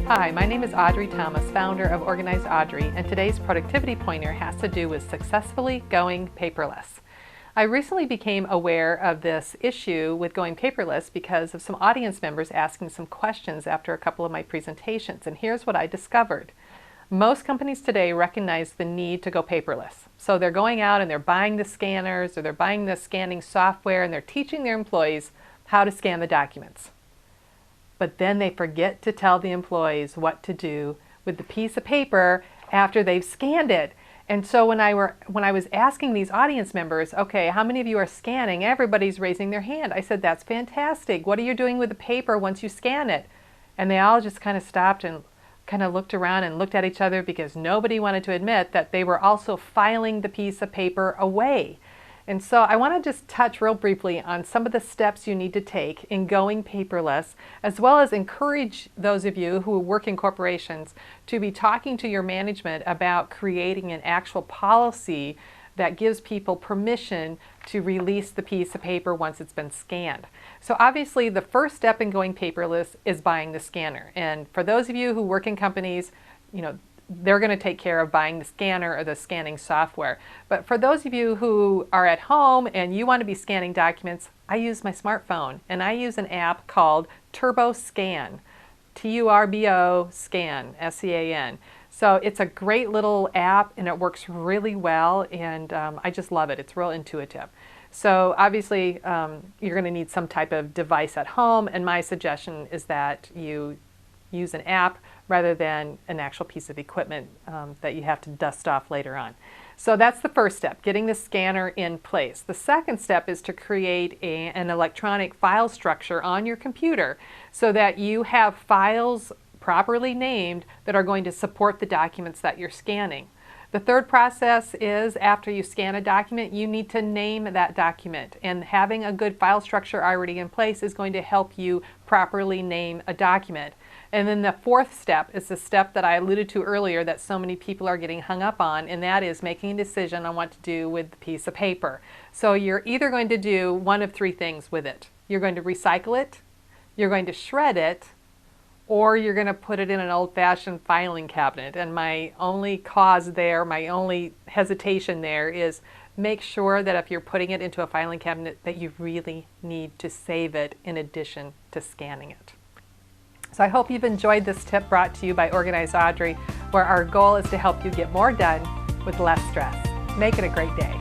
Hi, my name is Audrey Thomas, founder of Organize Audrey, and today's productivity pointer has to do with successfully going paperless. I recently became aware of this issue with going paperless because of some audience members asking some questions after a couple of my presentations, and here's what I discovered. Most companies today recognize the need to go paperless. So they're going out and they're buying the scanners or they're buying the scanning software and they're teaching their employees how to scan the documents. But then they forget to tell the employees what to do with the piece of paper after they've scanned it. And so when I was asking these audience members, okay, how many of you are scanning? Everybody's raising their hand. I said, that's fantastic. What are you doing with the paper once you scan it? And they all just kind of stopped and kind of looked around and looked at each other because nobody wanted to admit that they were also filing the piece of paper away. And so I want to just touch real briefly on some of the steps you need to take in going paperless, as well as encourage those of you who work in corporations to be talking to your management about creating an actual policy that gives people permission to release the piece of paper once it's been scanned. So obviously the first step in going paperless is buying the scanner. And for those of you who work in companies, they're going to take care of buying the scanner or the scanning software. But for those of you who are at home and you want to be scanning documents, I use my smartphone and I use an app called Turbo Scan, Turbo Scan, S-C-A-N. So it's a great little app and it works really well, and I just love it. It's real intuitive. So obviously you're going to need some type of device at home, and my suggestion is that you use an app rather than an actual piece of equipment that you have to dust off later on. So that's the first step, getting the scanner in place. The second step is to create an electronic file structure on your computer so that you have files properly named that are going to support the documents that you're scanning. The third process is, after you scan a document, you need to name that document, and having a good file structure already in place is going to help you properly name a document. And then the fourth step is the step that I alluded to earlier that so many people are getting hung up on, and that is making a decision on what to do with the piece of paper. So you're either going to do one of three things with it. You're going to recycle it, you're going to shred it, or you're going to put it in an old-fashioned filing cabinet. And my only cause there, my only hesitation there is make sure that if you're putting it into a filing cabinet that you really need to save it in addition to scanning it. So I hope you've enjoyed this tip brought to you by Organize Audrey, where our goal is to help you get more done with less stress. Make it a great day.